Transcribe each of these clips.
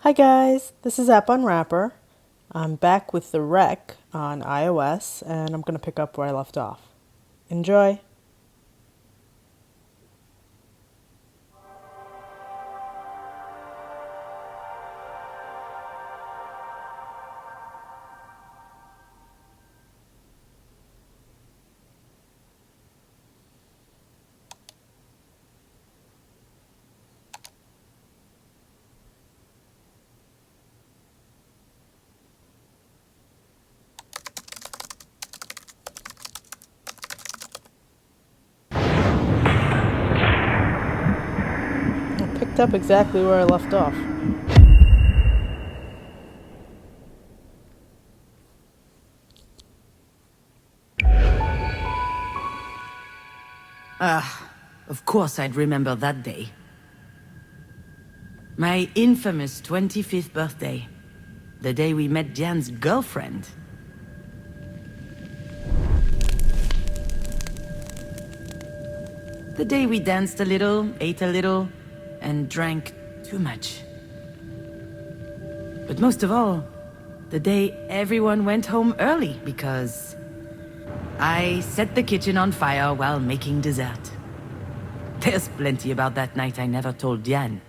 Hi guys, this is App Unwrapper. I'm back with the rec on iOS and I'm going to pick up where I left off. Enjoy! I picked up exactly where I left off. Of course I'd remember that day. My infamous 25th birthday. The day we met Diane's girlfriend. The day we danced a little, ate a little, and drank too much. But most of all, the day everyone went home early because I set the kitchen on fire while making dessert. There's plenty about that night I never told Diane.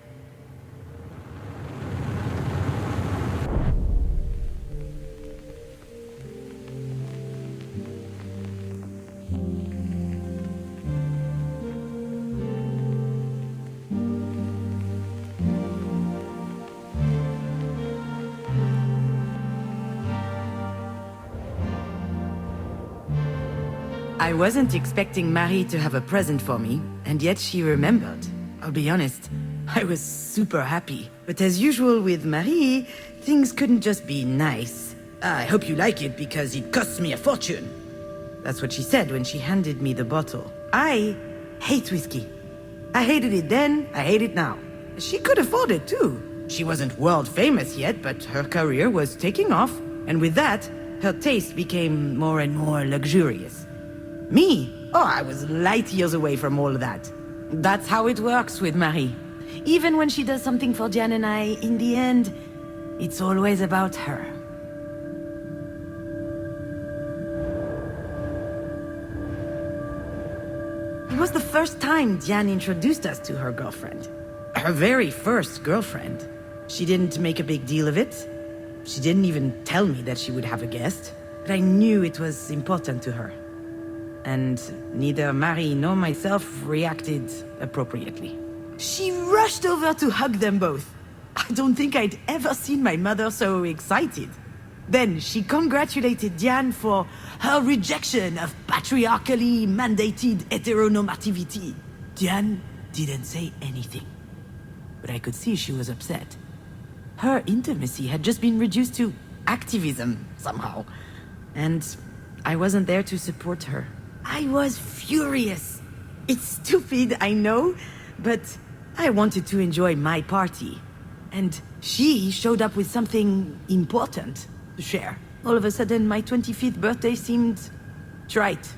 I wasn't expecting Marie to have a present for me, and yet she remembered. I'll be honest, I was super happy. But as usual with Marie, things couldn't just be nice. I hope you like it because it costs me a fortune. That's what she said when she handed me the bottle. I hate whiskey. I hated it then, I hate it now. She could afford it too. She wasn't world famous yet, but her career was taking off, and with that, her taste became more and more luxurious. Me? Oh, I was light years away from all of that. That's how it works with Marie. Even when she does something for Jan and I, in the end, it's always about her. It was the first time Diane introduced us to her girlfriend. Her very first girlfriend. She didn't make a big deal of it. She didn't even tell me that she would have a guest. But I knew it was important to her. And neither Marie nor myself reacted appropriately. She rushed over to hug them both. I don't think I'd ever seen my mother so excited. Then she congratulated Diane for her rejection of patriarchally mandated heteronormativity. Diane didn't say anything, but I could see she was upset. Her intimacy had just been reduced to activism, somehow. And I wasn't there to support her. I was furious. It's stupid, I know, but I wanted to enjoy my party. And she showed up with something important to share. All of a sudden, my 25th birthday seemed trite,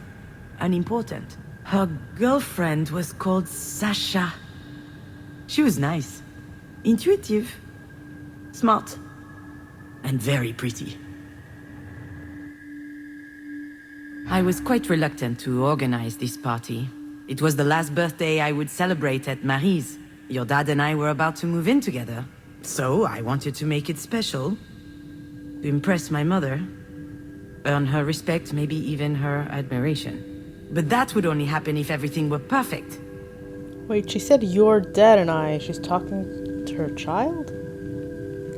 unimportant. Her girlfriend was called Sasha. She was nice, intuitive, smart, and very pretty. I was quite reluctant to organize this party. It was the last birthday I would celebrate at Marie's. Your dad and I were about to move in together. So I wanted to make it special, to impress my mother, earn her respect, maybe even her admiration. But that would only happen if everything were perfect. Wait, she said your dad and I. She's talking to her child?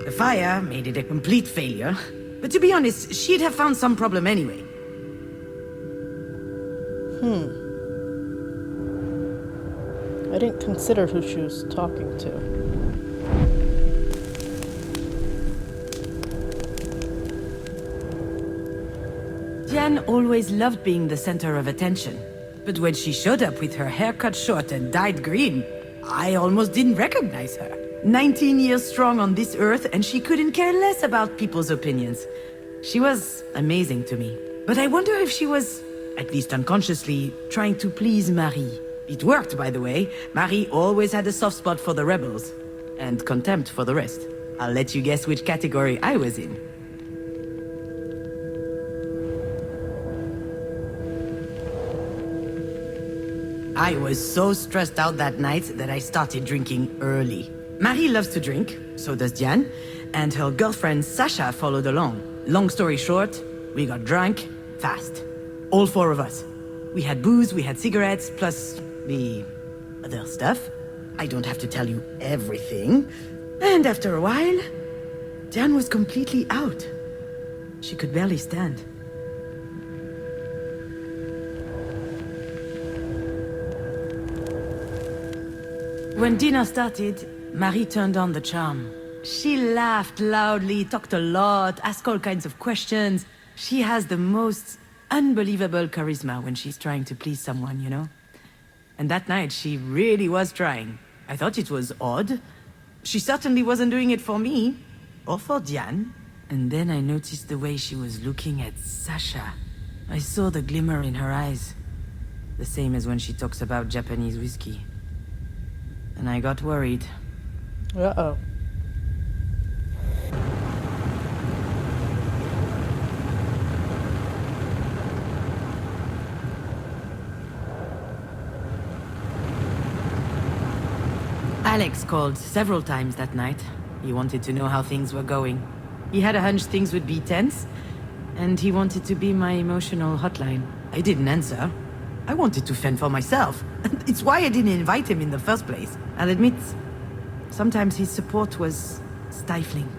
The fire made it a complete failure. But to be honest, she'd have found some problem anyway. I didn't consider who she was talking to. Diane always loved being the center of attention. But when she showed up with her hair cut short and dyed green, I almost didn't recognize her. 19 years strong on this earth, and she couldn't care less about people's opinions. She was amazing to me. But I wonder if she was, at least unconsciously, trying to please Marie. It worked, by the way. Marie always had a soft spot for the rebels, and contempt for the rest. I'll let you guess which category I was in. I was so stressed out that night that I started drinking early. Marie loves to drink, so does Diane, and her girlfriend Sasha followed along. Long story short, we got drunk fast. All four of us. We had booze, we had cigarettes, plus the other stuff. I don't have to tell you everything. And after a while, Diane was completely out. She could barely stand. When dinner started, Marie turned on the charm. She laughed loudly, talked a lot, asked all kinds of questions. She has the most unbelievable charisma when she's trying to please someone, you know? And that night, she really was trying. I thought it was odd. She certainly wasn't doing it for me, or for Diane. And then I noticed the way she was looking at Sasha. I saw the glimmer in her eyes. The same as when she talks about Japanese whiskey. And I got worried. Uh-oh. Alex called several times that night. He wanted to know how things were going. He had a hunch things would be tense, and he wanted to be my emotional hotline. I didn't answer. I wanted to fend for myself. It's why I didn't invite him in the first place. I'll admit, sometimes his support was stifling.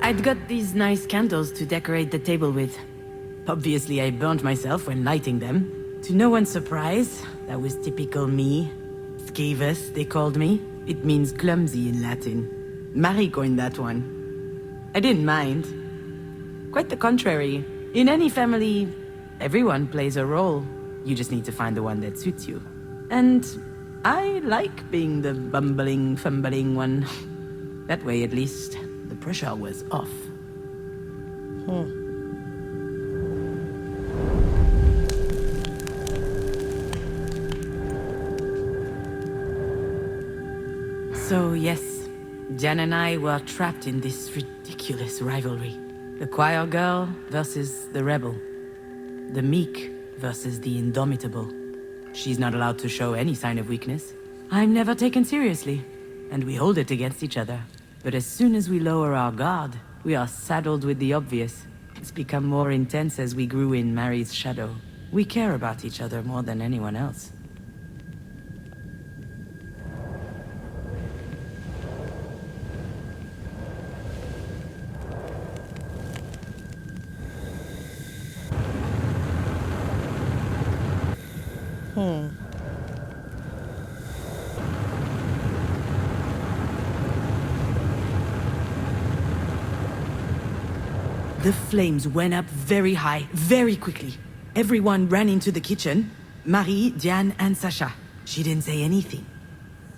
I'd got these nice candles to decorate the table with. Obviously, I burned myself when lighting them. To no one's surprise, that was typical me. Scaevus, they called me. It means clumsy in Latin. Marie coined that one. I didn't mind. Quite the contrary. In any family, everyone plays a role. You just need to find the one that suits you. And I like being the bumbling, fumbling one. That way, at least, the pressure was off. So yes, Jan and I were trapped in this ridiculous rivalry. The choir girl versus the rebel. The meek versus the indomitable. She's not allowed to show any sign of weakness. I'm never taken seriously, and we hold it against each other. But as soon as we lower our guard, we are saddled with the obvious. It's become more intense as we grew in Marie's shadow. We care about each other more than anyone else. The flames went up very high, very quickly. Everyone ran into the kitchen. Marie, Diane, and Sasha. She didn't say anything.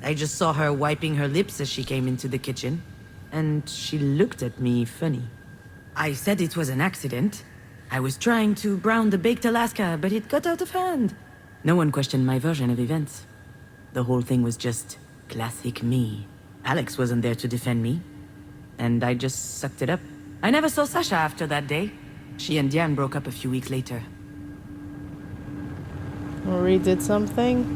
I just saw her wiping her lips as she came into the kitchen. And she looked at me funny. I said it was an accident. I was trying to brown the baked Alaska, but it got out of hand. No one questioned my version of events. The whole thing was just classic me. Alex wasn't there to defend me. And I just sucked it up. I never saw Sasha after that day. She and Diane broke up a few weeks later. Marie did something?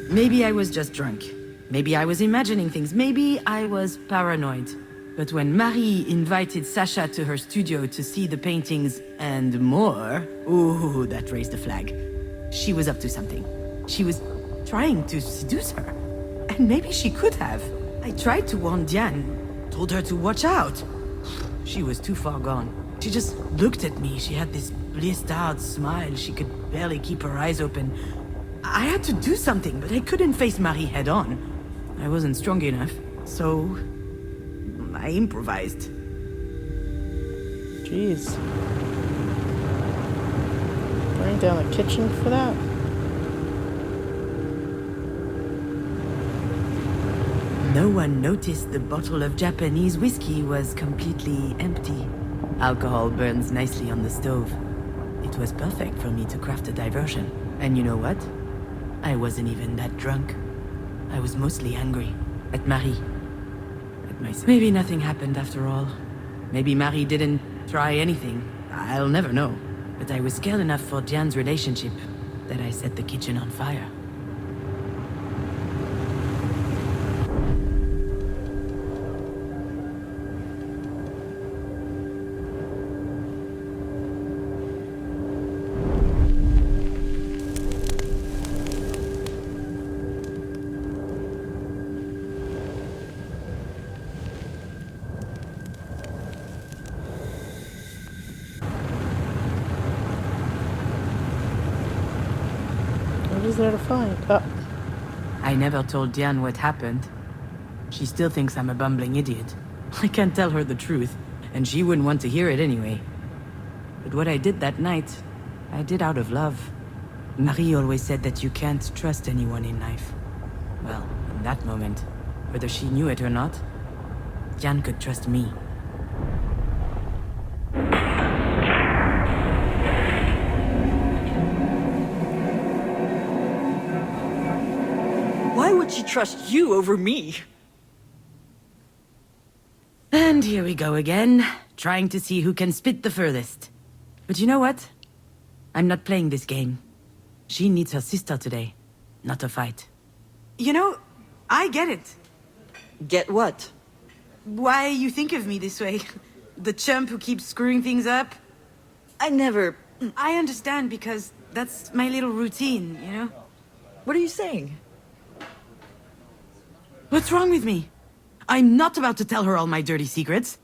Maybe I was just drunk. Maybe I was imagining things. Maybe I was paranoid. But when Marie invited Sasha to her studio to see the paintings and more, ooh, that raised a flag. She was up to something. She was trying to seduce her. And maybe she could have. I tried to warn Diane, told her to watch out. She was too far gone. She just looked at me. She had this blissed out smile. She could barely keep her eyes open. I had to do something, but I couldn't face Marie head on. I wasn't strong enough, so I improvised. Jeez. Burning down the kitchen for that? No one noticed the bottle of Japanese whiskey was completely empty. Alcohol burns nicely on the stove. It was perfect for me to craft a diversion. And you know what? I wasn't even that drunk. I was mostly angry. At Marie. At myself. Maybe nothing happened after all. Maybe Marie didn't try anything. I'll never know. But I was scared enough for Diane's relationship that I set the kitchen on fire. What is there to find? Oh. I never told Diane what happened. She still thinks I'm a bumbling idiot. I can't tell her the truth, and she wouldn't want to hear it anyway. But what I did that night, I did out of love. Marie always said that you can't trust anyone in life. Well, in that moment, whether she knew it or not, Diane could trust me. Why would she trust you over me? And here we go again, trying to see who can spit the furthest. But you know what? I'm not playing this game. She needs her sister today, not a fight. You know, I get it. Get what? Why you think of me this way. The chump who keeps screwing things up. I never... I understand because that's my little routine, you know? What are you saying? What's wrong with me? I'm not about to tell her all my dirty secrets.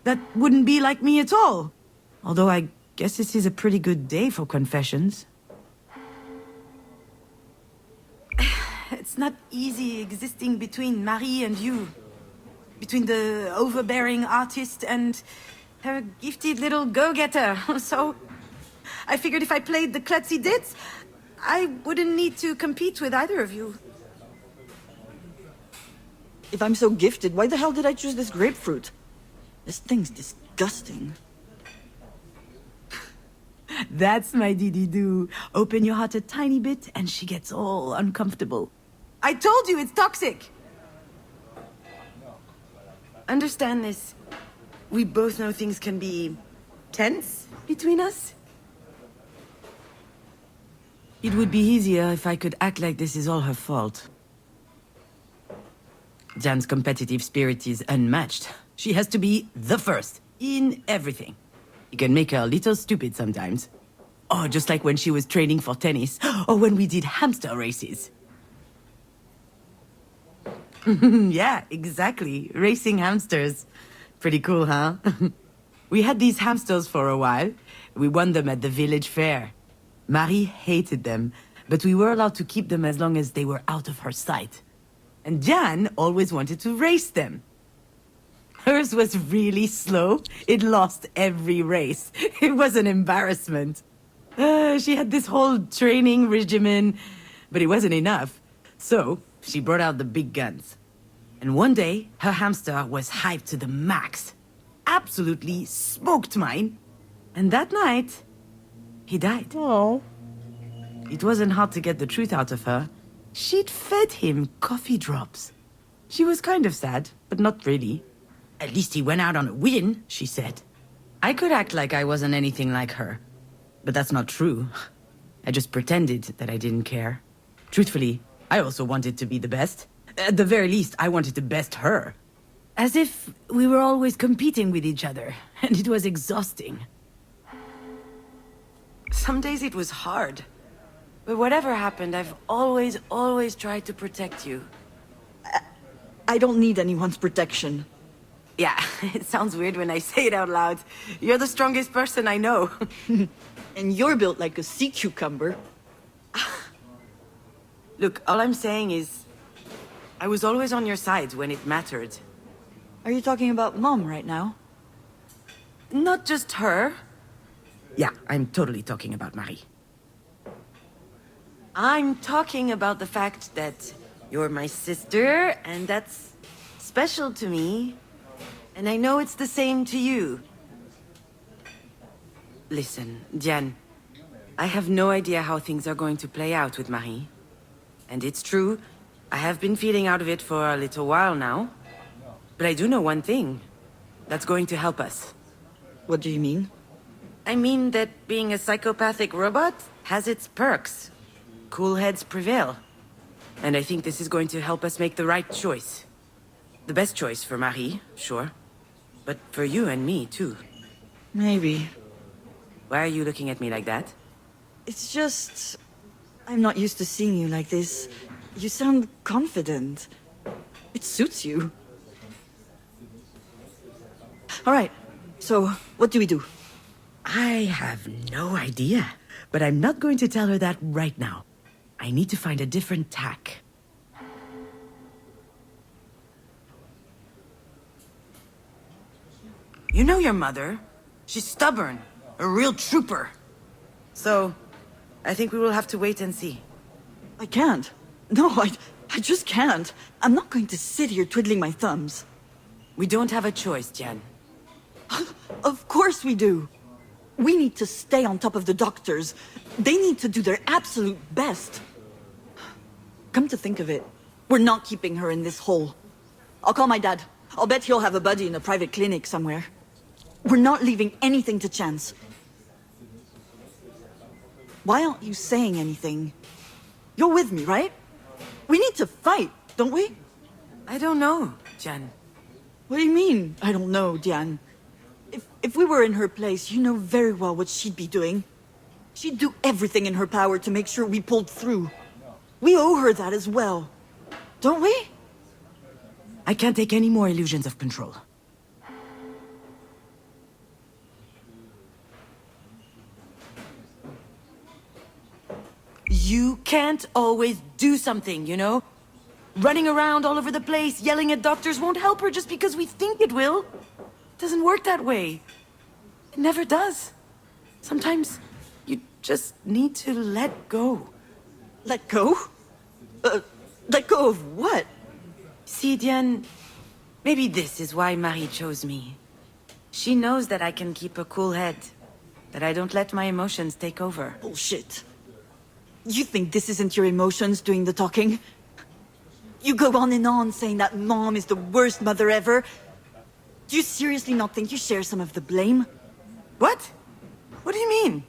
That wouldn't be like me at all. Although I guess this is a pretty good day for confessions. It's not easy existing between Marie and you. Between the overbearing artist and her gifted little go-getter. So I figured if I played the klutzy ditz, I wouldn't need to compete with either of you. If I'm so gifted, why the hell did I choose this grapefruit? This thing's disgusting. That's my Didi-Doo. Open your heart a tiny bit and she gets all uncomfortable. I told you it's toxic! Understand this. We both know things can be tense between us. It would be easier if I could act like this is all her fault. Jan's competitive spirit is unmatched. She has to be the first in everything. It can make her a little stupid sometimes. Oh, just like when she was training for tennis, or when we did hamster races. Yeah, exactly. Racing hamsters. Pretty cool, huh? We had these hamsters for a while. We won them at the village fair. Marie hated them, but we were allowed to keep them as long as they were out of her sight. And Jan always wanted to race them. Hers was really slow. It lost every race. It was an embarrassment. She had this whole training regimen, but it wasn't enough. So she brought out the big guns. And one day, her hamster was hyped to the max. Absolutely smoked mine. And that night, he died. Oh. It wasn't hard to get the truth out of her. She'd fed him coffee drops. She was kind of sad, but not really. At least he went out on a win, she said. I could act like I wasn't anything like her. But that's not true. I just pretended that I didn't care. Truthfully, I also wanted to be the best. At the very least, I wanted to best her. As if we were always competing with each other, and it was exhausting. Some days it was hard. But whatever happened, I've always tried to protect you. I don't need anyone's protection. Yeah, it sounds weird when I say it out loud. You're the strongest person I know. And you're built like a sea cucumber. Look, all I'm saying is, I was always on your side when it mattered. Are you talking about Mom right now? Not just her. Yeah, I'm totally talking about Marie. I'm talking about the fact that you're my sister, and that's special to me. And I know it's the same to you. Listen, Diane, I have no idea how things are going to play out with Marie. And it's true, I have been feeling out of it for a little while now. But I do know one thing. That's going to help us. What do you mean? I mean that being a psychopathic robot has its perks. Cool heads prevail. And I think this is going to help us make the right choice. The best choice for Marie, sure. But for you and me, too. Maybe. Why are you looking at me like that? It's just... I'm not used to seeing you like this. You sound confident. It suits you. Alright, so what do we do? I have no idea. But I'm not going to tell her that right now. I need to find a different tack. You know your mother. She's stubborn. A real trooper. So, I think we will have to wait and see. I can't. No, I just can't. I'm not going to sit here twiddling my thumbs. We don't have a choice, Jen. Of course we do. We need to stay on top of the doctors. They need to do their absolute best. Come to think of it, we're not keeping her in this hole. I'll call my dad. I'll bet he'll have a buddy in a private clinic somewhere. We're not leaving anything to chance. Why aren't you saying anything? You're with me, right? We need to fight, don't we? I don't know, Jen. What do you mean, I don't know, Diane? If we were in her place, you know very well what she'd be doing. She'd do everything in her power to make sure we pulled through. We owe her that as well. Don't we? I can't take any more illusions of control. You can't always do something, you know? Running around all over the place, yelling at doctors won't help her just because we think it will. It doesn't work that way. It never does. Sometimes you just need to let go. Let go? Let go of what? See, Diane, maybe this is why Marie chose me. She knows that I can keep a cool head, that I don't let my emotions take over. Bullshit. You think this isn't your emotions doing the talking? You go on and on saying that Mom is the worst mother ever. Do you seriously not think you share some of the blame? What? What do you mean?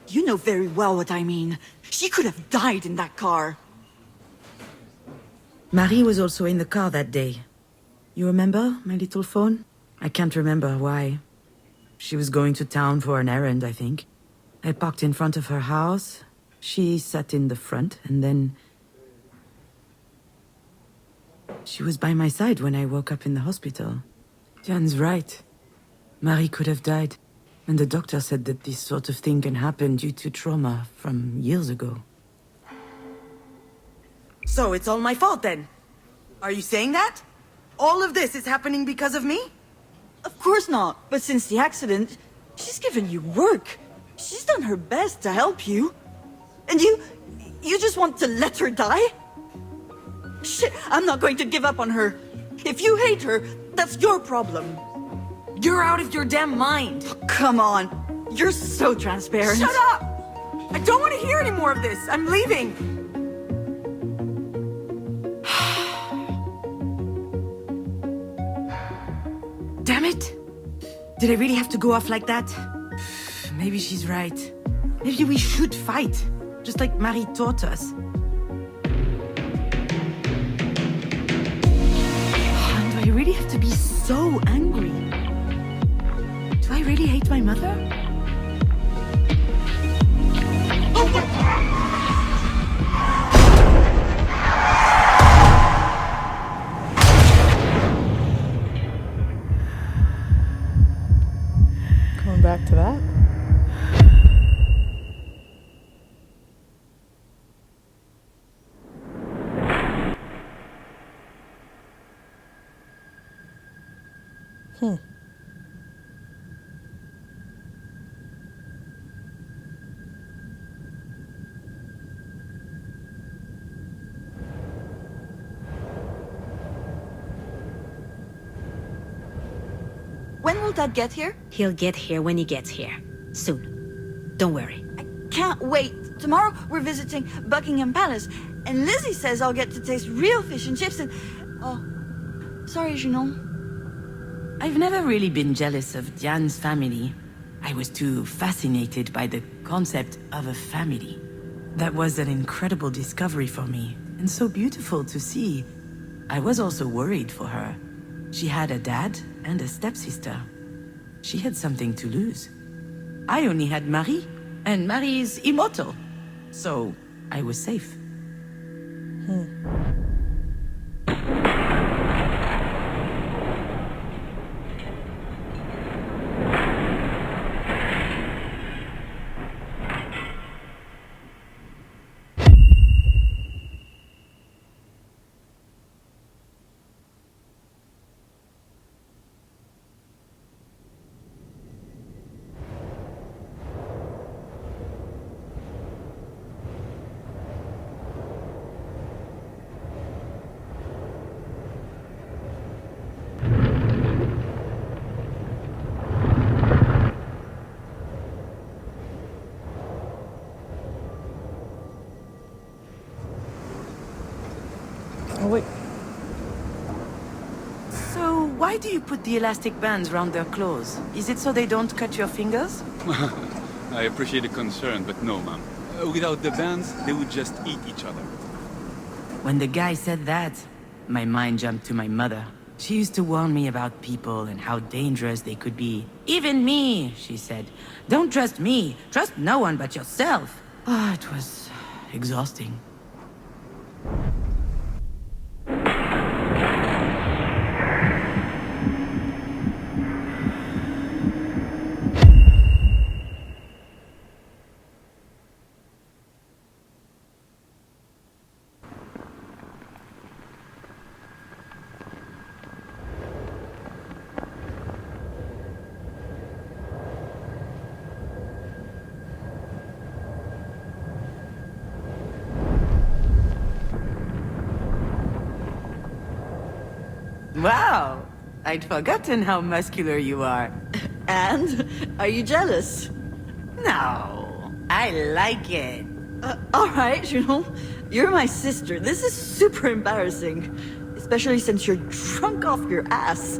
You know very well what I mean. She could have died in that car. Marie was also in the car that day. You remember my little phone? I can't remember why. She was going to town for an errand, I think. I parked in front of her house. She sat in the front, and then... She was by my side when I woke up in the hospital. Jan's right. Marie could have died. And the doctor said that this sort of thing can happen due to trauma from years ago. So it's all my fault then? Are you saying that? All of this is happening because of me? Of course not. But since the accident, she's given you work. She's done her best to help you. And you just want to let her die? Shit, I'm not going to give up on her. If you hate her, that's your problem. You're out of your damn mind. Oh, come on. You're so transparent. Shut up! I don't want to hear any more of this. I'm leaving. Damn it. Did I really have to go off like that? Maybe she's right. Maybe we should fight. Just like Marie taught us. Do I really have to be so angry? Do I really hate my mother? When will Dad get here? He'll get here when he gets here. Soon. Don't worry. I can't wait. Tomorrow we're visiting Buckingham Palace, and Lizzie says I'll get to taste real fish and chips and... Oh, sorry, Junon. I've never really been jealous of Diane's family. I was too fascinated by the concept of a family. That was an incredible discovery for me, and so beautiful to see. I was also worried for her. She had a dad and a stepsister. She had something to lose. I only had Marie, and Marie is immortal. So, I was safe. Oh, wait. So, why do you put the elastic bands around their claws? Is it so they don't cut your fingers? I appreciate the concern, but no, ma'am. Without the bands, they would just eat each other. When the guy said that, my mind jumped to my mother. She used to warn me about people and how dangerous they could be. Even me, she said. Don't trust me. Trust no one but yourself. Ah, it was exhausting. Wow! I'd forgotten how muscular you are. And? Are you jealous? No, I like it. Alright, Junon. You're my sister. This is super embarrassing. Especially since you're drunk off your ass.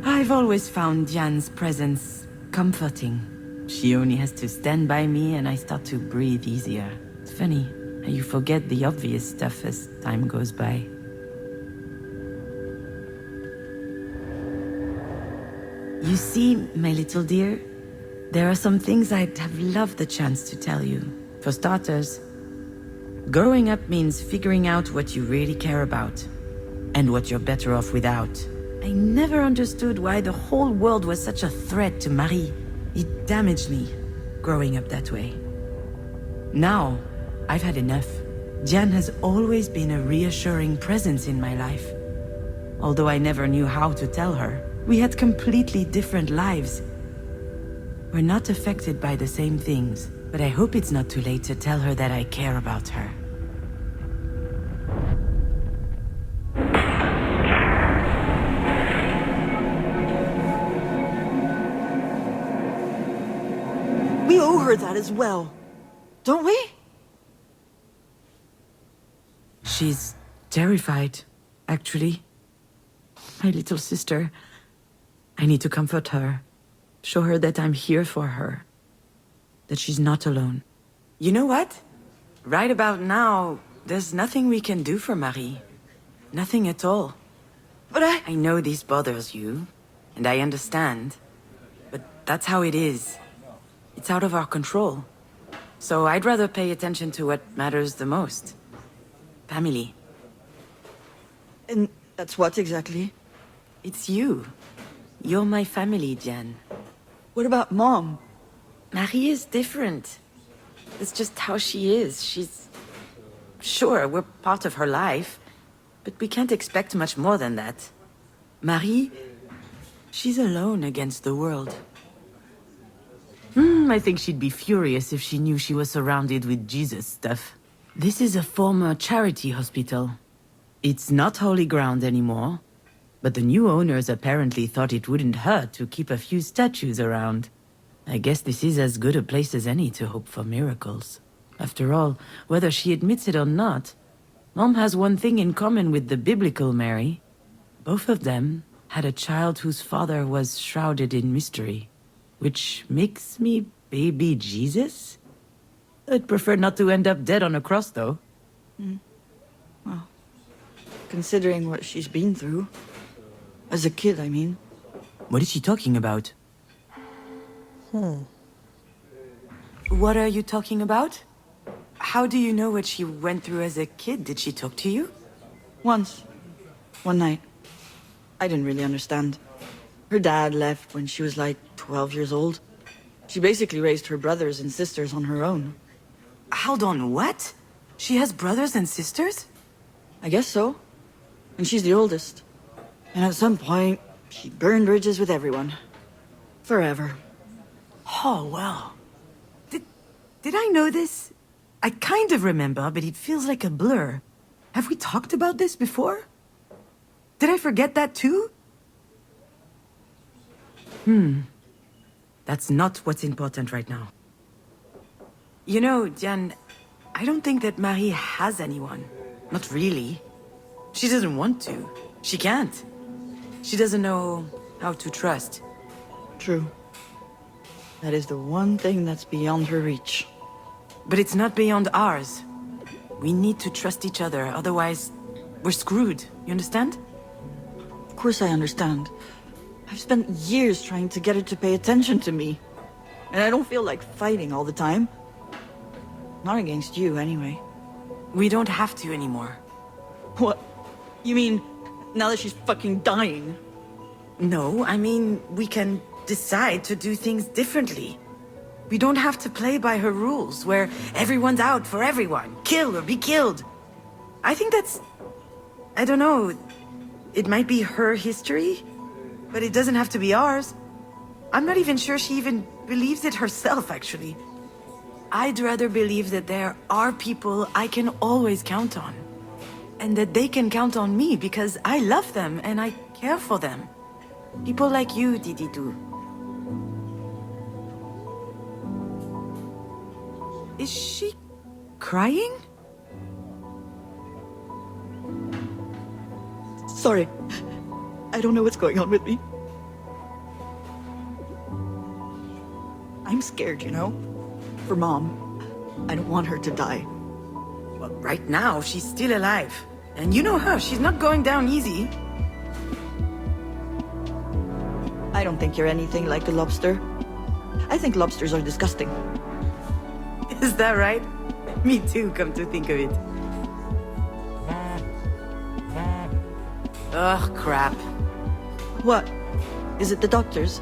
I've always found Diane's presence comforting. She only has to stand by me and I start to breathe easier. It's funny how you forget the obvious stuff as time goes by. You see, my little dear, there are some things I'd have loved the chance to tell you. For starters, growing up means figuring out what you really care about and what you're better off without. I never understood why the whole world was such a threat to Marie. It damaged me, growing up that way. Now, I've had enough. Diane has always been a reassuring presence in my life. Although I never knew how to tell her, we had completely different lives. We're not affected by the same things, but I hope it's not too late to tell her that I care about her. We owe her that as well. Don't we? She's terrified, actually. My little sister. I need to comfort her. Show her that I'm here for her. That she's not alone. You know what? Right about now, there's nothing we can do for Marie. Nothing at all. But I know this bothers you, and I understand. But that's how it is. It's out of our control. So I'd rather pay attention to what matters the most. Family. And that's what exactly? It's you. You're my family, Diane. What about Mom? Marie is different. It's just how she is. She's Sure, we're part of her life, but we can't expect much more than that. Marie, she's alone against the world. I think she'd be furious if she knew she was surrounded with Jesus stuff. This is a former charity hospital. It's not holy ground anymore, but the new owners apparently thought it wouldn't hurt to keep a few statues around. I guess this is as good a place as any to hope for miracles. After all, whether she admits it or not, Mom has one thing in common with the biblical Mary. Both of them had a child whose father was shrouded in mystery, which makes me baby Jesus? I'd prefer not to end up dead on a cross, though. Well, considering what she's been through. As a kid, I mean. What is she talking about? What are you talking about? How do you know what she went through as a kid? Did she talk to you? Once. One night. I didn't really understand. Her dad left when she was like 12 years old. She basically raised her brothers and sisters on her own. Hold on, what? She has brothers and sisters? I guess so. And she's the oldest. And at some point, she burned bridges with everyone. Forever. Oh, wow. Did I know this? I kind of remember, but it feels like a blur. Have we talked about this before? Did I forget that too? That's not what's important right now. You know, Diane, I don't think that Marie has anyone. Not really. She doesn't want to. She can't. She doesn't know how to trust. True. That is the one thing that's beyond her reach. But it's not beyond ours. We need to trust each other, otherwise we're screwed. You understand? Of course I understand. I've spent years trying to get her to pay attention to me. And I don't feel like fighting all the time. Not against you, anyway. We don't have to anymore. What? You mean, now that she's fucking dying? No, I mean, we can decide to do things differently. We don't have to play by her rules, where everyone's out for everyone. Kill or be killed. I think that's... I don't know. It might be her history, but it doesn't have to be ours. I'm not even sure she even believes it herself, actually. I'd rather believe that there are people I can always count on. And that they can count on me because I love them and I care for them. People like you, Didi do. Is she crying? Sorry. I don't know what's going on with me. I'm scared, you know? For Mom. I don't want her to die. Well, right now, she's still alive. And you know her, she's not going down easy. I don't think you're anything like a lobster. I think lobsters are disgusting. Is that right? Me too, come to think of it. Ugh, crap. What? Is it the doctors?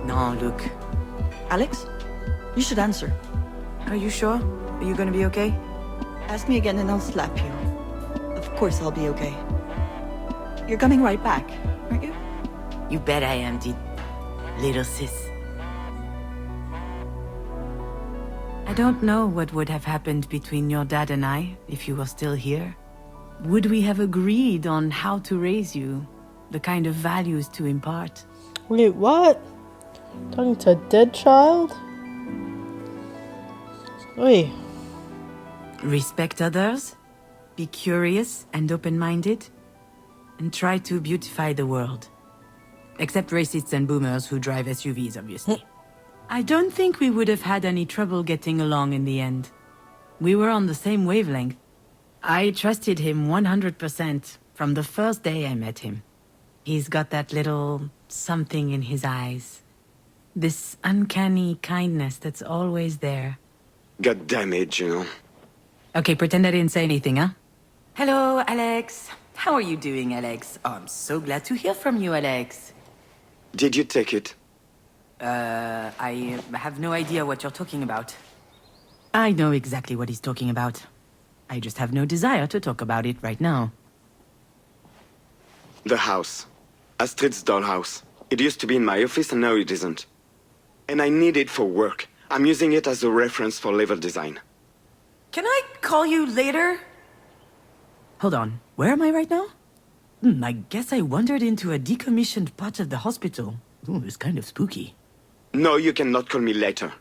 No, look. Alex? You should answer. Are you sure? Are you gonna be okay? Ask me again and I'll slap you. Of course I'll be okay. You're coming right back, aren't you? You bet I am, little sis. I don't know what would have happened between your dad and I if you were still here. Would we have agreed on how to raise you? The kind of values to impart? Wait, what? Talking to a dead child? Wait. Respect others, be curious and open-minded, and try to beautify the world. Except racists and boomers who drive SUVs, obviously. I don't think we would have had any trouble getting along in the end. We were on the same wavelength. I trusted him 100% from the first day I met him. He's got that little something in his eyes. This uncanny kindness that's always there. Got damage, you know. Okay, pretend I didn't say anything, huh? Hello, Alex. How are you doing, Alex? Oh, I'm so glad to hear from you, Alex. Did you take it? I have no idea what you're talking about. I know exactly what he's talking about. I just have no desire to talk about it right now. The house. Astrid's dollhouse. It used to be in my office and now it isn't. And I need it for work. I'm using it as a reference for level design. Can I call you later? Hold on, where am I right now? I guess I wandered into a decommissioned part of the hospital. Ooh, it's kind of spooky. No, you cannot call me later.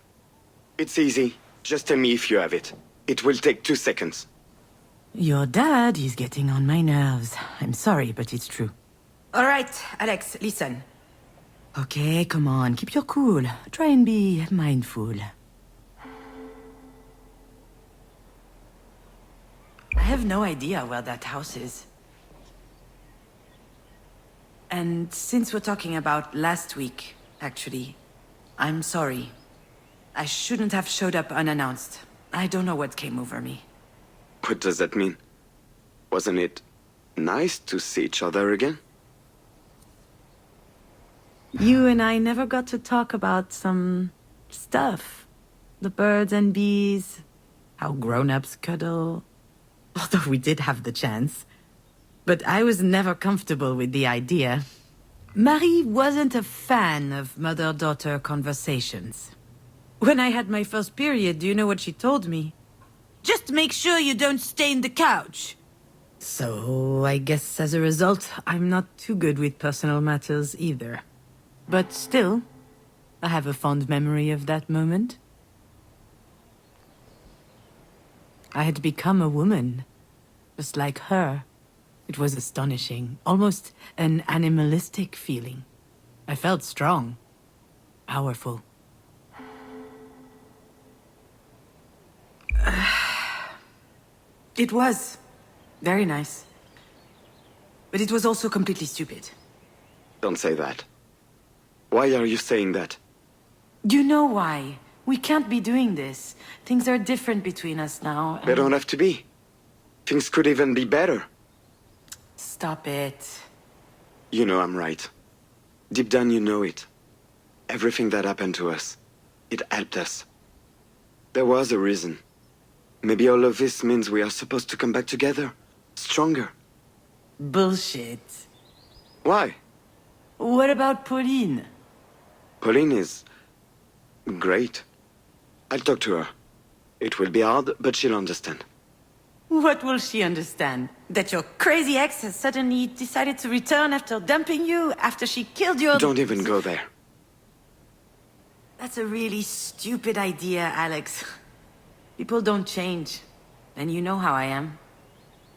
It's easy. Just tell me if you have it. It will take 2 seconds. Your dad is getting on my nerves. I'm sorry, but it's true. All right, Alex, listen. Okay, come on, keep your cool. Try and be mindful. I have no idea where that house is. And since we're talking about last week, actually, I'm sorry. I shouldn't have showed up unannounced. I don't know what came over me. What does that mean? Wasn't it nice to see each other again? You and I never got to talk about some stuff. The birds and bees, how grown-ups cuddle. Although we did have the chance. But I was never comfortable with the idea. Marie wasn't a fan of mother-daughter conversations. When I had my first period, do you know what she told me? Just make sure you don't stain the couch. So, I guess as a result, I'm not too good with personal matters either. But still, I have a fond memory of that moment. I had become a woman, just like her. It was astonishing, almost an animalistic feeling. I felt strong, powerful. It was very nice. But it was also completely stupid. Don't say that. Why are you saying that? You know why? We can't be doing this. Things are different between us now. They don't have to be. Things could even be better. Stop it. You know I'm right. Deep down you know it. Everything that happened to us, it helped us. There was a reason. Maybe all of this means we are supposed to come back together. Stronger. Bullshit. Why? What about Pauline? Pauline is... great. I'll talk to her. It will be hard, but she'll understand. What will she understand? That your crazy ex has suddenly decided to return after dumping you, after she killed your... Don't even go there. That's a really stupid idea, Alex. People don't change. And you know how I am.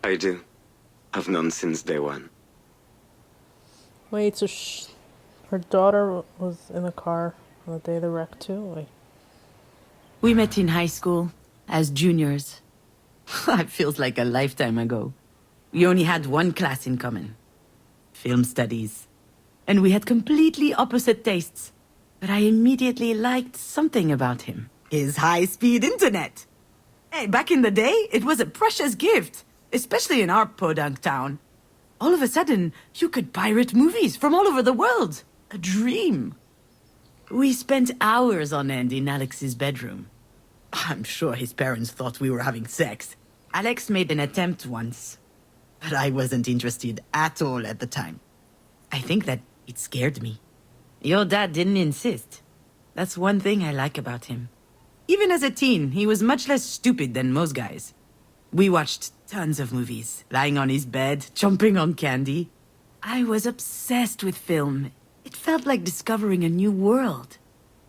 I do. I've known since day one. Wait, so her daughter was in the car on the day of the wreck too? Wait. We met in high school, as juniors. It feels like a lifetime ago. We only had one class in common. Film studies. And we had completely opposite tastes. But I immediately liked something about him. His high-speed internet. Hey, back in the day, it was a precious gift. Especially in our podunk town. All of a sudden, you could pirate movies from all over the world. A dream. We spent hours on end in Alex's bedroom. I'm sure his parents thought we were having sex. Alex made an attempt once. But I wasn't interested at all at the time. I think that it scared me. Your dad didn't insist. That's one thing I like about him. Even as a teen, he was much less stupid than most guys. We watched tons of movies, lying on his bed, chomping on candy. I was obsessed with film. It felt like discovering a new world.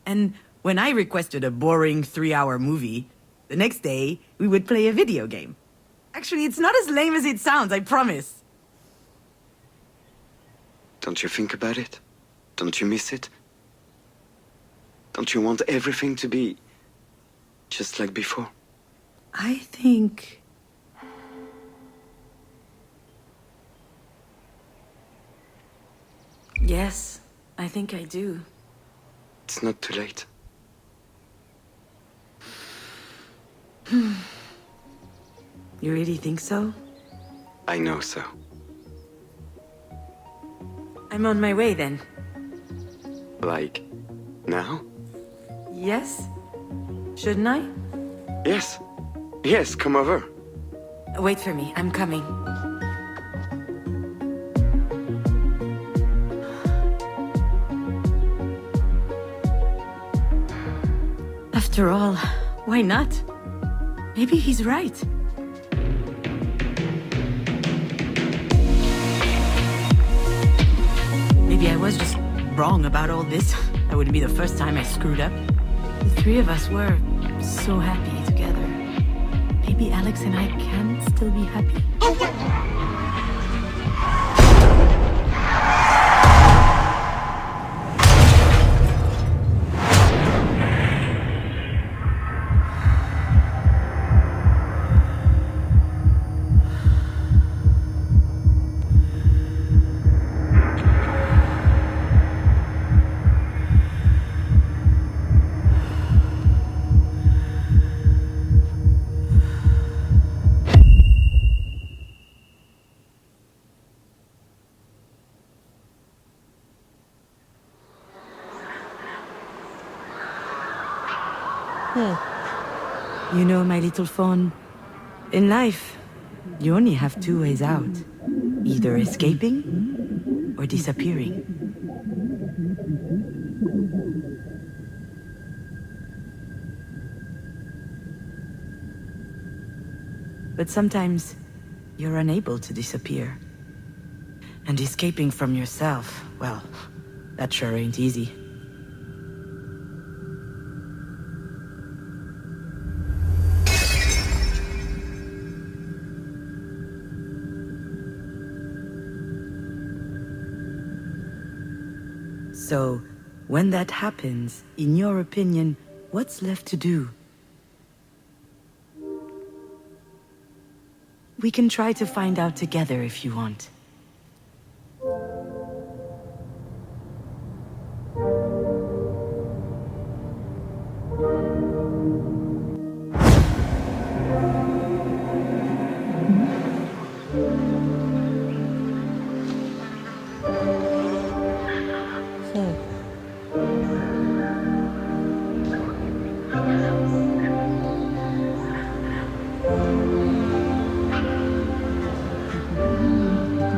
And when I requested a boring 3-hour movie, the next day, we would play a video game. Actually, it's not as lame as it sounds, I promise. Don't you think about it? Don't you miss it? Don't you want everything to be just like before? I think... Yes, I think I do. It's not too late. You really think so? I know so. I'm on my way then. Like, now? Yes? Shouldn't I? Yes. Yes, come over. Wait for me, I'm coming. After all, why not? Maybe he's right. Maybe I was just wrong about all this. That wouldn't be the first time I screwed up. The three of us were so happy together. Maybe Alex and I can still be happy. You know, my little fawn, in life, you only have two ways out. Either escaping or disappearing. But sometimes, you're unable to disappear. And escaping from yourself, well, that sure ain't easy. So, when that happens, in your opinion, what's left to do? We can try to find out together if you want.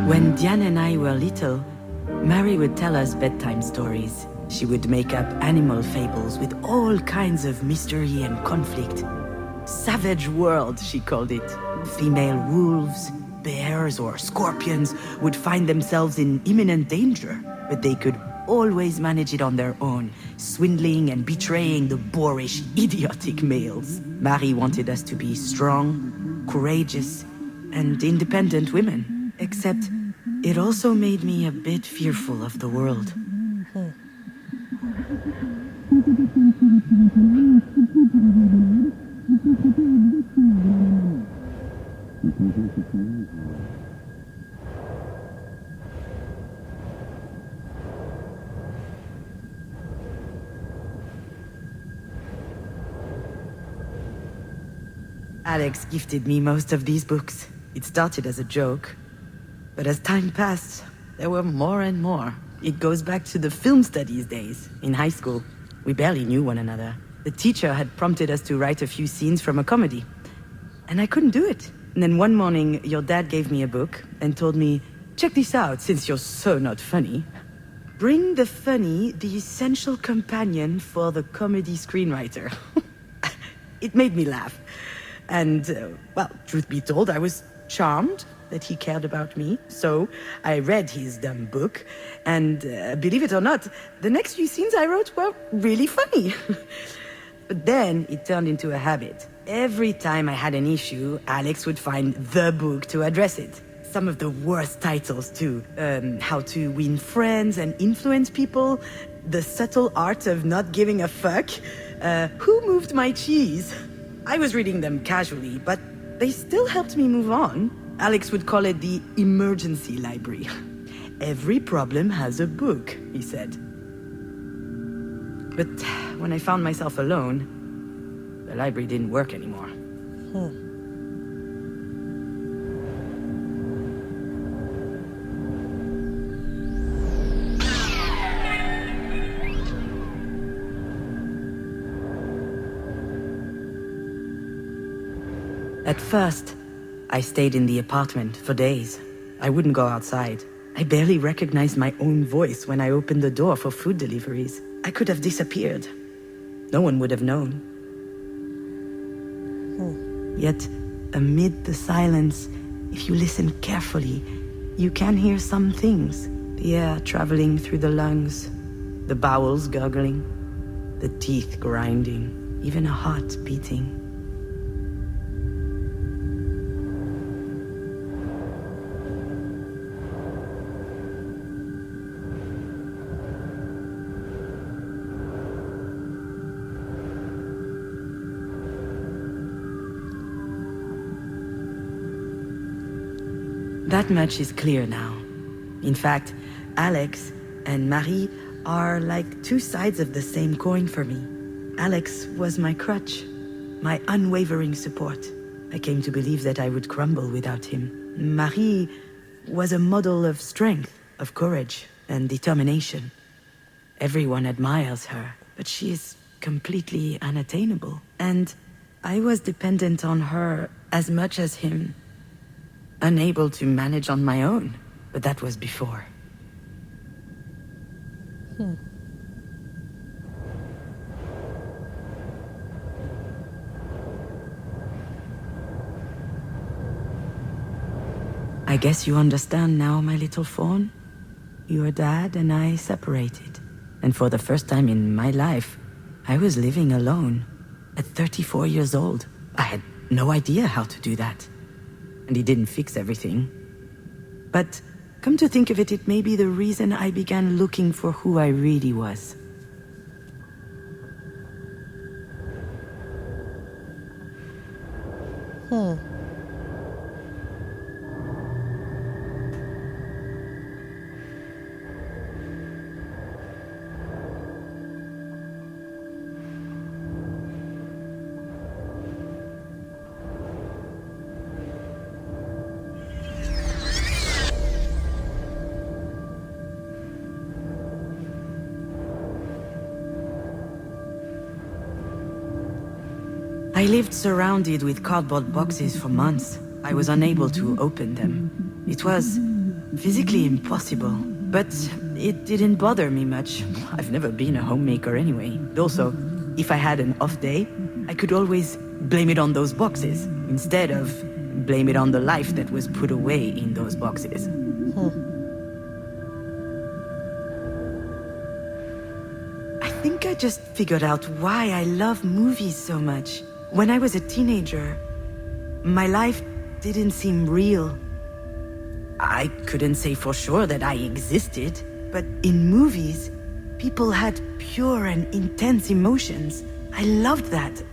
When Diane and I were little, Mary would tell us bedtime stories. She would make up animal fables with all kinds of mystery and conflict. Savage world, she called it. Female wolves, bears, or scorpions would find themselves in imminent danger, but they could always manage it on their own, swindling and betraying the boorish, idiotic males. Mary wanted us to be strong, courageous, and independent women. Except, it also made me a bit fearful of the world. Alex gifted me most of these books. It started as a joke. But as time passed, there were more and more. It goes back to the film studies days, in high school. We barely knew one another. The teacher had prompted us to write a few scenes from a comedy. And I couldn't do it. And then one morning, your dad gave me a book and told me, check this out, since you're so not funny. Bring the funny, the essential companion for the comedy screenwriter. It made me laugh. And, well, truth be told, I was charmed that he cared about me. So I read his dumb book, and believe it or not, the next few scenes I wrote were really funny. But then it turned into a habit. Every time I had an issue, Alex would find the book to address it. Some of the worst titles, too. How to Win Friends and Influence People, The Subtle Art of Not Giving a Fuck, Who Moved My Cheese? I was reading them casually, but they still helped me move on. Alex would call it the emergency library. Every problem has a book, he said. But when I found myself alone, the library didn't work anymore. At first, I stayed in the apartment for days. I wouldn't go outside. I barely recognized my own voice when I opened the door for food deliveries. I could have disappeared. No one would have known. Yet, amid the silence, if you listen carefully, you can hear some things. The air traveling through the lungs, the bowels gurgling, the teeth grinding, even a heart beating. That much is clear now. In fact, Alex and Marie are like two sides of the same coin for me. Alex was my crutch, my unwavering support. I came to believe that I would crumble without him. Marie was a model of strength, of courage, and determination. Everyone admires her, but she is completely unattainable. And I was dependent on her as much as him. Unable to manage on my own, but that was before. I guess you understand now, my little fawn. Your dad and I separated. And for the first time in my life, I was living alone. At 34 years old, I had no idea how to do that. And he didn't fix everything. But come to think of it, it may be the reason I began looking for who I really was. I lived surrounded with cardboard boxes for months. I was unable to open them. It was physically impossible, but it didn't bother me much. I've never been a homemaker anyway. Also, if I had an off day, I could always blame it on those boxes, instead of blame it on the life that was put away in those boxes. I think I just figured out why I love movies so much. When I was a teenager, my life didn't seem real. I couldn't say for sure that I existed, but in movies, people had pure and intense emotions. I loved that.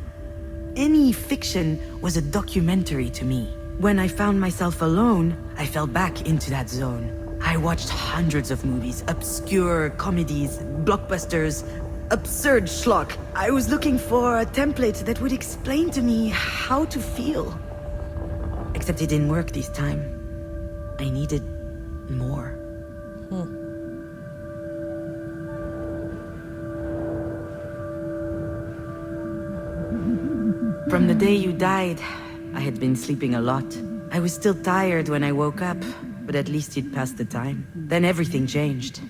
Any fiction was a documentary to me. When I found myself alone, I fell back into that zone. I watched hundreds of movies, obscure comedies, blockbusters, absurd schlock. I was looking for a template that would explain to me how to feel. Except it didn't work this time. I needed more. From the day you died, I had been sleeping a lot. I was still tired when I woke up, but at least it passed the time. Then everything changed.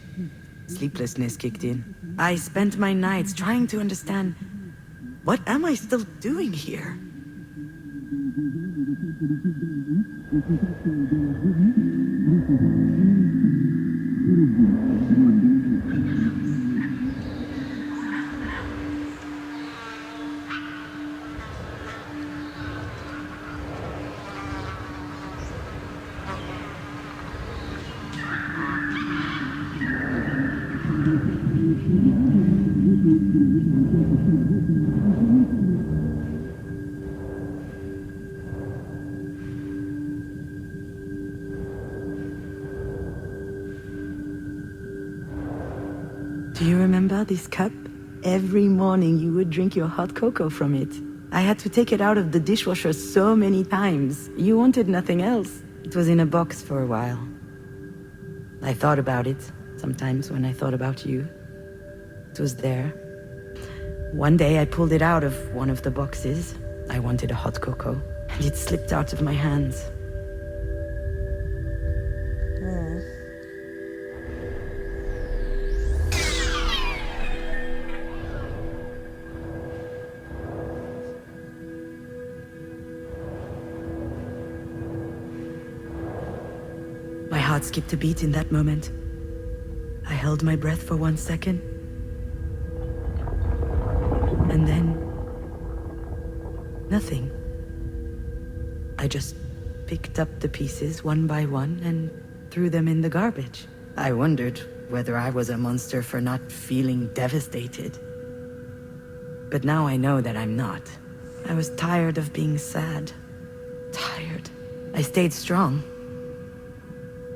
Sleeplessness kicked in. I spent my nights trying to understand, what am I still doing here? Do you remember this cup? Every morning you would drink your hot cocoa from it. I had to take it out of the dishwasher so many times. You wanted nothing else. It was in a box for a while. I thought about it, sometimes when I thought about you. It was there. One day I pulled it out of one of the boxes. I wanted a hot cocoa. and it slipped out of my hands. My heart skipped a beat in that moment. I held my breath for 1 second. And then... nothing. I just picked up the pieces one by one and threw them in the garbage. I wondered whether I was a monster for not feeling devastated. But now I know that I'm not. I was tired of being sad. Tired. I stayed strong.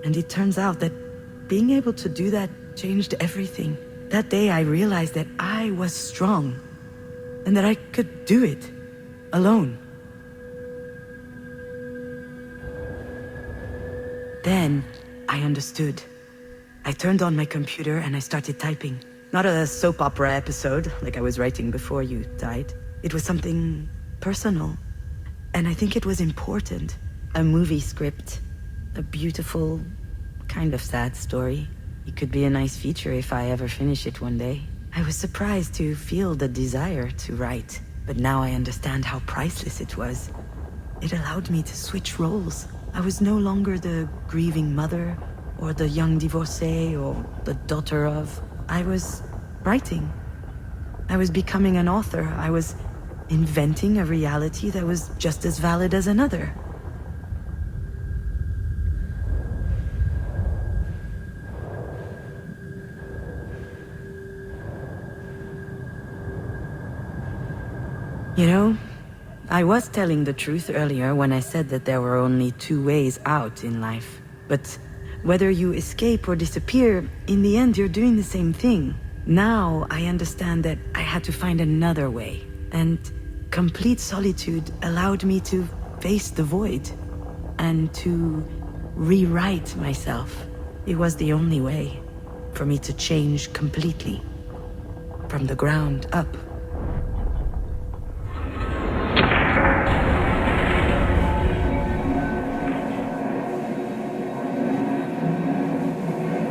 And it turns out that being able to do that changed everything. That day I realized that I was strong. And that I could do it. Alone. Then I understood. I turned on my computer and I started typing. Not a soap opera episode, like I was writing before you died. It was something personal. And I think it was important. A movie script. A beautiful, kind of sad story. It could be a nice feature if I ever finish it one day. I was surprised to feel the desire to write. But now I understand how priceless it was. It allowed me to switch roles. I was no longer the grieving mother, or the young divorcee, or the daughter of. I was writing. I was becoming an author. I was inventing a reality that was just as valid as another. You know, I was telling the truth earlier when I said that there were only two ways out in life. But whether you escape or disappear, in the end you're doing the same thing. Now I understand that I had to find another way. And complete solitude allowed me to face the void. And to rewrite myself. It was the only way for me to change completely. From the ground up.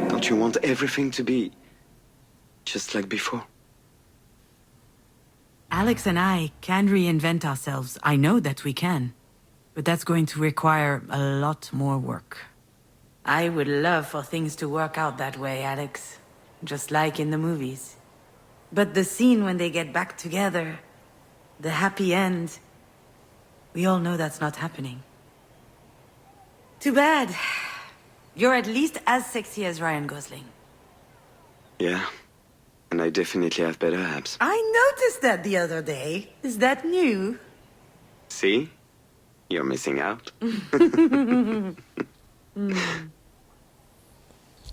Don't you want everything to be just like before? Alex and I can reinvent ourselves. I know that we can. But that's going to require a lot more work. I would love for things to work out that way, Alex. Just like in the movies. But the scene when they get back together, the happy end, we all know that's not happening. Too bad. You're at least as sexy as Ryan Gosling. Yeah, and I definitely have better abs. I noticed that the other day. Is that new? See? You're missing out.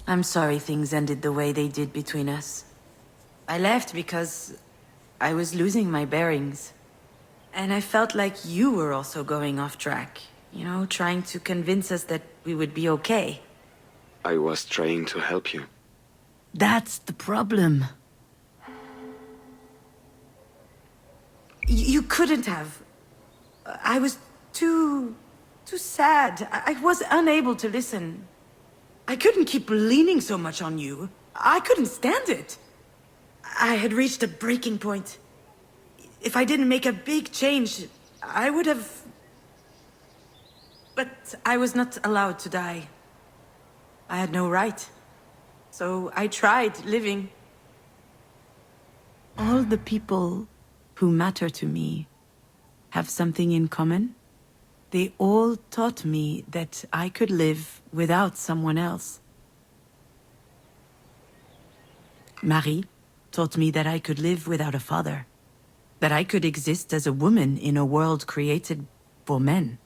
I'm sorry things ended the way they did between us. I left because I was losing my bearings. And I felt like you were also going off track. You know, trying to convince us that we would be okay. I was trying to help you. That's the problem. You couldn't have. I was too sad. I was unable to listen. I couldn't keep leaning so much on you. I couldn't stand it. I had reached a breaking point. If I didn't make a big change, I would have... But I was not allowed to die. I had no right. So I tried living. All the people who matter to me have something in common. They all taught me that I could live without someone else. Marie taught me that I could live without a father. That I could exist as a woman in a world created for men.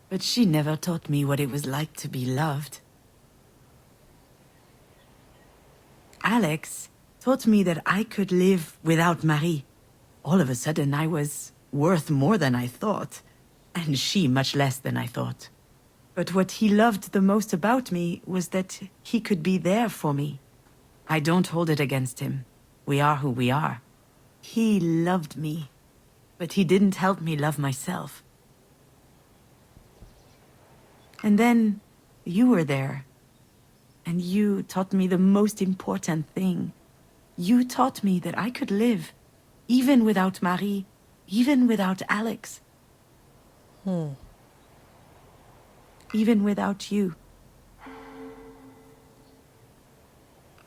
But she never taught me what it was like to be loved. Alex taught me that I could live without Marie. All of a sudden, I was worth more than I thought, and she much less than I thought. But what he loved the most about me was that he could be there for me. I don't hold it against him. We are who we are. He loved me, but he didn't help me love myself. And then you were there. And you taught me the most important thing. You taught me that I could live, even without Marie, even without Alex. Even without you.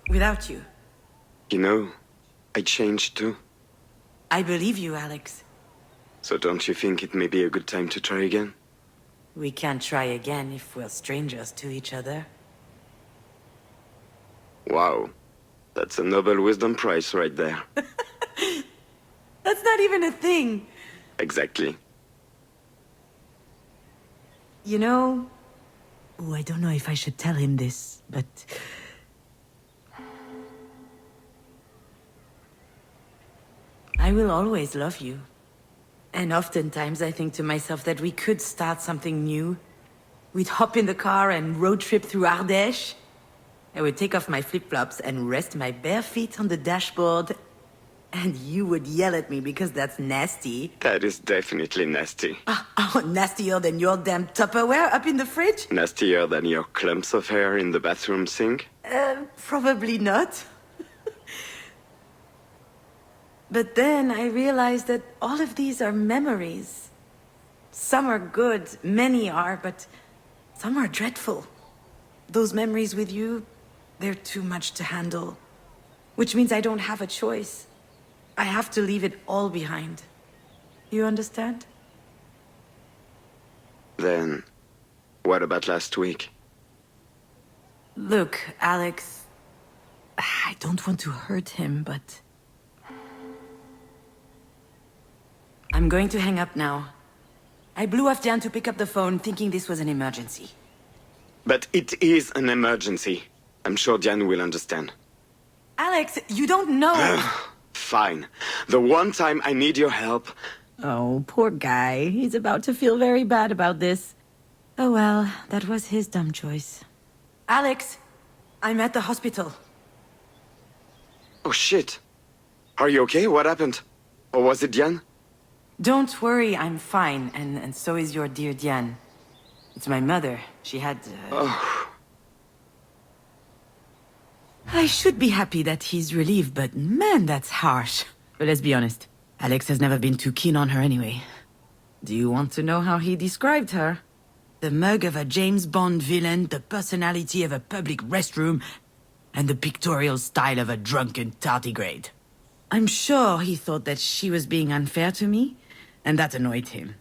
Without you. You know, I changed too. I believe you, Alex. So don't you think it may be a good time to try again? We can't try again if we're strangers to each other. Wow. That's a Nobel Wisdom Prize right there. That's not even a thing. Exactly. You know... Oh, I don't know if I should tell him this, but... I will always love you. And oftentimes I think to myself that we could start something new. We'd hop in the car and road trip through Ardèche. I would take off my flip-flops and rest my bare feet on the dashboard. And you would yell at me because that's nasty. That is definitely nasty. Oh, nastier than your damn Tupperware up in the fridge? Nastier than your clumps of hair in the bathroom sink? Probably not. But then I realized that all of these are memories. Some are good, many are, but some are dreadful. Those memories with you, they're too much to handle. Which means I don't have a choice. I have to leave it all behind. You understand? Then, what about last week? Look, Alex, I don't want to hurt him, but... I'm going to hang up now. I blew off Jan to pick up the phone, thinking this was an emergency. But it is an emergency. I'm sure Diane will understand. Alex, you don't know! Fine. The one time I need your help... Oh, poor guy. He's about to feel very bad about this. Oh well, that was his dumb choice. Alex, I'm at the hospital. Oh shit. Are you okay? What happened? Or was it Diane? Don't worry, I'm fine, and so is your dear Diane. It's my mother. She had... Oh. I should be happy that he's relieved, but man, that's harsh. But let's be honest, Alex has never been too keen on her anyway. Do you want to know how he described her? The mug of a James Bond villain, the personality of a public restroom, and the pictorial style of a drunken tardigrade. I'm sure he thought that she was being unfair to me, and that annoyed him.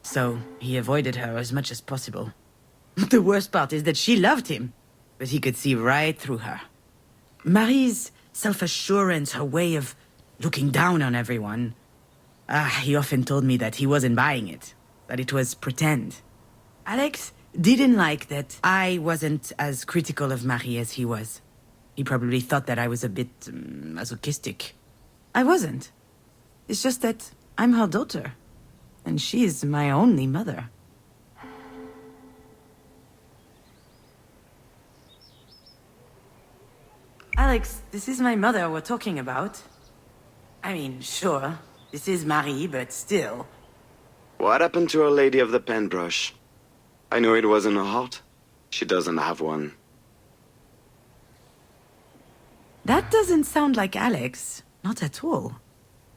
So he avoided her as much as possible. The worst part is that she loved him, but he could see right through her. Marie's self-assurance, her way of looking down on everyone. He often told me that he wasn't buying it, that it was pretend. Alex didn't like that I wasn't as critical of Marie as he was. He probably thought that I was a bit masochistic. I wasn't. It's just that I'm her daughter, and she's my only mother. Alex, this is my mother we're talking about. I mean, sure, this is Marie, but still. What happened to Our Lady of the Paintbrush? I know it wasn't her heart. She doesn't have one. That doesn't sound like Alex. Not at all.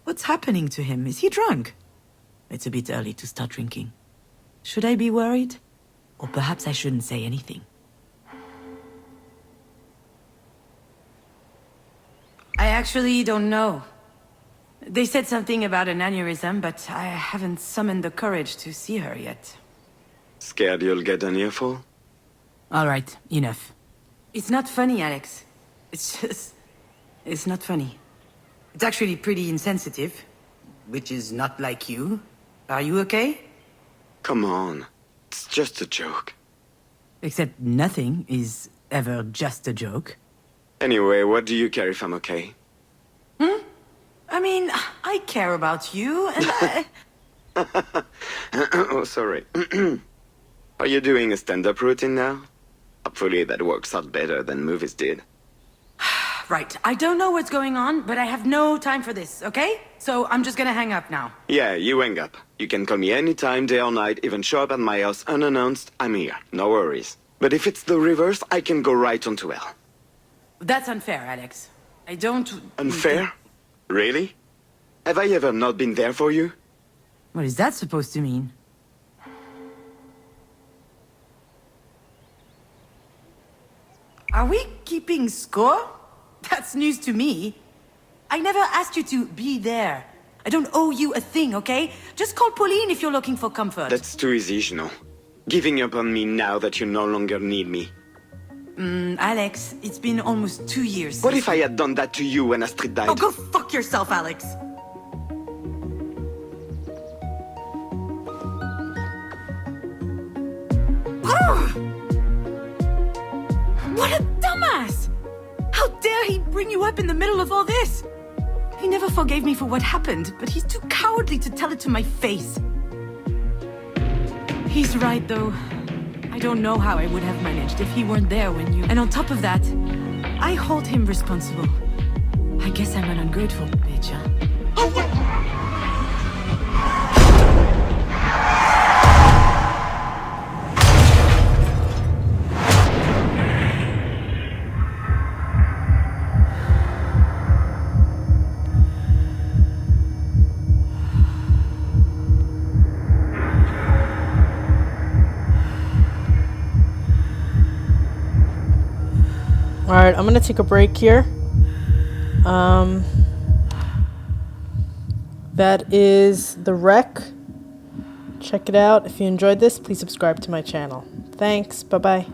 What's happening to him? Is he drunk? It's a bit early to start drinking. Should I be worried? Or perhaps I shouldn't say anything. I actually don't know. They said something about an aneurysm, but I haven't summoned the courage to see her yet. Scared you'll get an earful? All right, enough. It's not funny, Alex. It's just... it's not funny. It's actually pretty insensitive, which is not like you. Are you okay? Come on. It's just a joke. Except nothing is ever just a joke. Anyway, what do you care if I'm okay? I mean, I care about you, and Oh, sorry. Are you doing a stand-up routine now? Hopefully that works out better than movies did. Right. I don't know what's going on, but I have no time for this, okay? So I'm just gonna hang up now. Yeah, you hang up. You can call me anytime, day or night, even show up at my house unannounced. I'm here. No worries. But if it's the reverse, I can go right on to hell. That's unfair, Alex. I don't... Unfair? Really? Have I ever not been there for you? What is that supposed to mean? Are we keeping score? That's news to me. I never asked you to be there. I don't owe you a thing, okay? Just call Pauline if you're looking for comfort. That's too easy, you know. Giving up on me now that you no longer need me. Alex, it's been almost 2 years. What if I had done that to you when Astrid died? Oh, go fuck yourself, Alex! What a dumbass! How dare he bring you up in the middle of all this? He never forgave me for what happened, but he's too cowardly to tell it to my face. He's right, though. I don't know how I would have managed if he weren't there when you... And on top of that, I hold him responsible. I guess I'm an ungrateful bitch, huh? Alright, I'm gonna take a break here. That is The Wreck. Check it out. If you enjoyed this, please subscribe to my channel. Thanks. Bye-bye.